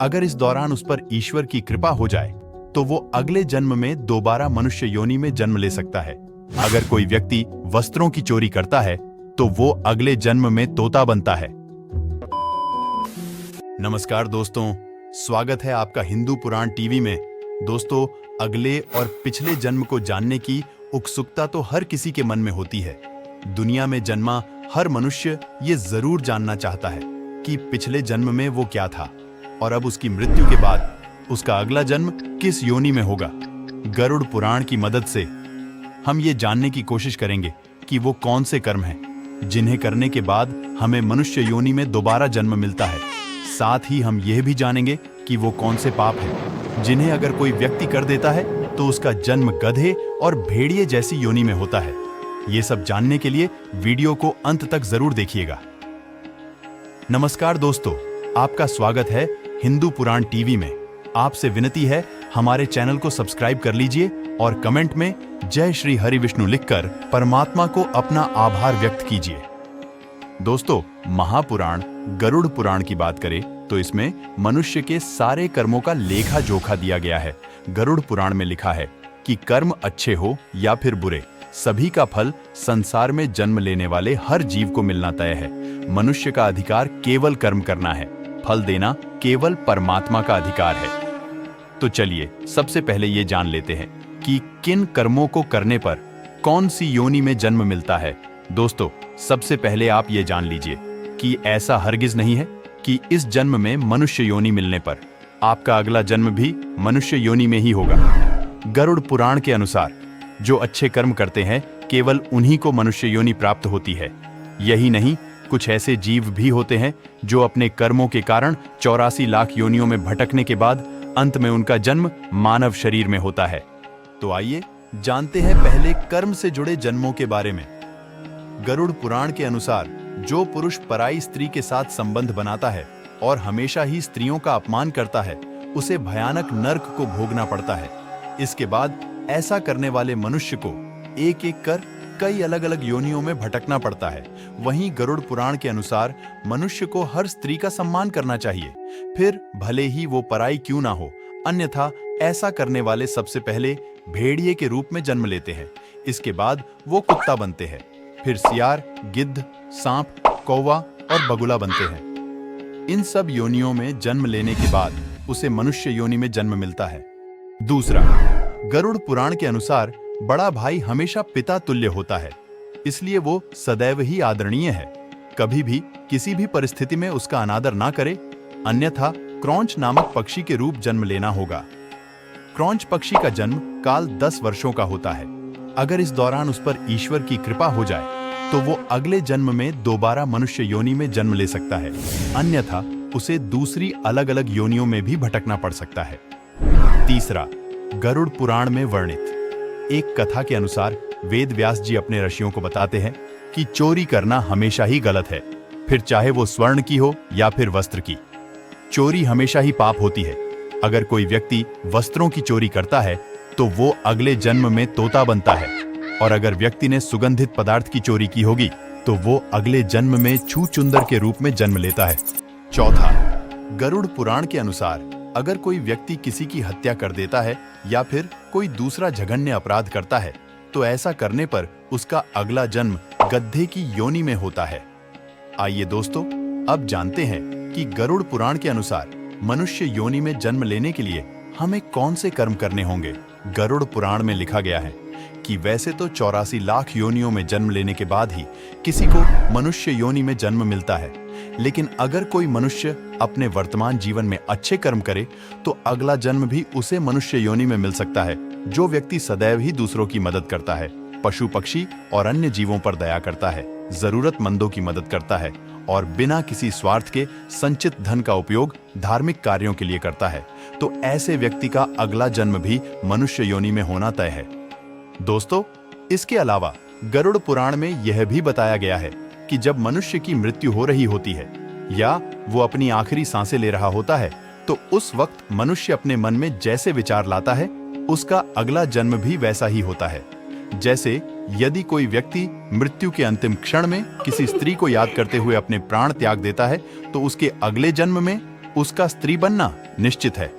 अगर इस दौरान उस पर ईश्वर की कृपा हो जाए तो वो अगले जन्म में दोबारा मनुष्य योनि में जन्म ले सकता है। अगर कोई व्यक्ति वस्त्रों की चोरी करता है तो वो अगले जन्म में तोता बनता है। नमस्कार दोस्तों, स्वागत है आपका हिंदू पुराण टीवी में। दोस्तों, अगले और पिछले जन्म को जानने की उत्सुकता तो हर किसी के मन में होती है। दुनिया में जन्मा हर मनुष्य ये जरूर जानना चाहता है कि पिछले जन्म में वो क्या था और अब उसकी मृत्यु के बाद उसका अगला जन्म किस योनि में होगा। गरुड़ पुराण की मदद से हम ये जानने की कोशिश करेंगे कि वो कौन से कर्म हैं जिन्हें करने के बाद हमें मनुष्य योनि में दोबारा जन्म मिलता है। साथ ही हम यह भी जानेंगे कि वो कौन से पाप हैं जिन्हें अगर कोई व्यक्ति कर देता है तो उसका जन्म गधे और भेड़िए जैसी योनि में होता है। ये सब जानने के लिए वीडियो को अंत तक जरूर देखिएगा। नमस्कार दोस्तों, आपका स्वागत है हिंदू पुराण टीवी में। आपसे विनती है, हमारे चैनल को सब्सक्राइब कर लीजिए और कमेंट में जय श्री हरि विष्णु लिखकर परमात्मा को अपना आभार व्यक्त कीजिए। दोस्तों, महापुराण गरुड़ पुराण की बात करें तो इसमें मनुष्य के सारे कर्मों का लेखा जोखा दिया गया है। गरुड़ पुराण में लिखा है कि कर्म अच्छे हो या फिर बुरे, सभी का फल संसार में जन्म लेने वाले हर जीव को मिलना तय है। मनुष्य का अधिकार केवल कर्म करना है, फल देना केवल परमात्मा का अधिकार है। तो चलिए सबसे पहले ये जान लेते हैं कि किन कर्मों को करने पर कौन सी योनि में जन्म मिलता है। दोस्तों, सबसे पहले आप ये जान लीजिए कि ऐसा हरगिज नहीं है कि इस जन्म में मनुष्य योनि मिलने पर आपका अगला जन्म भी मनुष्य योनि में ही होगा। गरुड़ पुराण के अनुसार जो अच्छे कर्म करते हैं केवल उन्हीं को मनुष्य योनि प्राप्त होती है। यही नहीं, कुछ ऐसे जीव भी होते हैं जो अपने कर्मों के कारण 84 लाख योनियों में भटकने के बाद अंत में उनका जन्म मानव शरीर में होता है। तो आइए जानते हैं पहले कर्म से जुड़े जन्मों के बारे में। गरुड़ पुराण के अनुसार जो पुरुष पराई स्त्री के साथ संबंध बनाता है और हमेशा ही स्त्रियों का अपमान करता है, उसे भयानक नर्क को भोगना पड़ता है। इसके बाद ऐसा करने वाले मनुष्य को एक एक कर कई अलग अलग योनियों में भटकना पड़ता है। वहीं गरुड़ पुराण के अनुसार मनुष्य को हर स्त्री का सम्मान करना चाहिए, फिर भले ही वो पराई क्यों ना हो। अन्यथा ऐसा करने वाले सबसे पहले भेड़िए के रूप में जन्म लेते हैं, इसके बाद वो कुत्ता बनते हैं, फिर सियार, गिद्ध, सांप, कौवा और बगुला बनते हैं। इन सब योनियों में जन्म लेने के बाद उसे मनुष्य योनि में जन्म मिलता है। दूसरा, गरुड़ पुराण के अनुसार बड़ा भाई हमेशा पिता तुल्य होता है, इसलिए वो सदैव ही आदरणीय है। कभी भी किसी भी परिस्थिति में उसका अनादर ना करे, अन्यथा क्रौंच नामक पक्षी के रूप जन्म लेना होगा। क्रौंच पक्षी का जन्म काल 10 वर्षों का होता है। अगर इस दौरान उस पर ईश्वर की कृपा हो जाए तो वो अगले जन्म में दोबारा मनुष्य योनि में जन्म ले सकता है, अन्यथा उसे दूसरी अलग अलग योनियों में भी भटकना पड़ सकता है। तीसरा, गरुड़ पुराण में वर्णित एक कथा के अनुसार वेद व्यास जी अपने ऋषियों को बताते हैं कि चोरी करना हमेशा ही गलत है, फिर चाहे वो स्वर्ण की हो या फिर वस्त्र की। चोरी हमेशा ही पाप होती है। अगर कोई व्यक्ति वस्त्रों की चोरी करता है तो वो अगले जन्म में तोता बनता है, और अगर व्यक्ति ने सुगंधित पदार्थ की चोरी की होगी तो वो अगले जन्म में छूचुंदर के रूप में जन्म लेता है। चौथा, गरुड़ पुराण के अनुसार अगर कोई व्यक्ति किसी की हत्या कर देता है या फिर कोई दूसरा जघन्य अपराध करता है तो ऐसा करने पर उसका अगला जन्म गधे की योनि में होता है। आइए दोस्तों, अब जानते हैं कि गरुड़ पुराण के अनुसार मनुष्य योनि में जन्म लेने के लिए हमें कौन से कर्म करने होंगे। गरुड़ पुराण में लिखा गया है कि वैसे तो 84 लाख योनियों में जन्म लेने के बाद ही किसी को मनुष्य योनि में जन्म मिलता है, लेकिन अगर कोई मनुष्य अपने वर्तमान जीवन में अच्छे कर्म करे तो अगला जन्म भी उसे मनुष्य योनि में मिल सकता है। जो व्यक्ति सदैव ही दूसरों की मदद करता है, पशु पक्षी और अन्य जीवों पर दया करता है, जरूरतमंदों की मदद करता है और बिना किसी स्वार्थ के संचित धन का उपयोग धार्मिक कार्यों के लिए करता है, तो ऐसे व्यक्ति का अगला जन्म भी मनुष्य योनि में होना तय है। दोस्तों, इसके अलावा गरुड़ पुराण में यह भी बताया गया है कि जब मनुष्य की मृत्यु हो रही होती है या वो अपनी आखिरी सांसें ले रहा होता है तो उस वक्त मनुष्य अपने मन में जैसे विचार लाता है उसका अगला जन्म भी वैसा ही होता है। जैसे यदि कोई व्यक्ति मृत्यु के अंतिम क्षण में किसी स्त्री को याद करते हुए अपने प्राण त्याग देता है तो उसके अगले जन्म में उसका स्त्री बनना निश्चित है।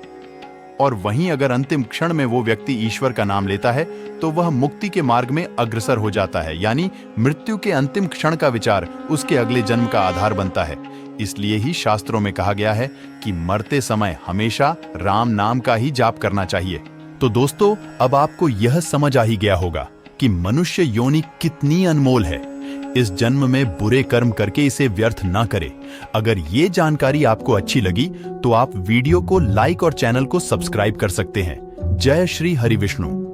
और वहीं अगर अंतिम क्षण में वो व्यक्ति ईश्वर का नाम लेता है तो वह मुक्ति के मार्ग में अग्रसर हो जाता है, यानी मृत्यु के अंतिम क्षण का विचार उसके अगले जन्म का आधार बनता है। इसलिए ही शास्त्रों में कहा गया है कि मरते समय हमेशा राम नाम का ही जाप करना चाहिए। तो दोस्तों, अब आपको यह समझ आ ही गया होगा कि मनुष्य योनि कितनी अनमोल है। इस जन्म में बुरे कर्म करके इसे व्यर्थ ना करें। अगर ये जानकारी आपको अच्छी लगी तो आप वीडियो को लाइक और चैनल को सब्सक्राइब कर सकते हैं। जय श्री हरि विष्णु।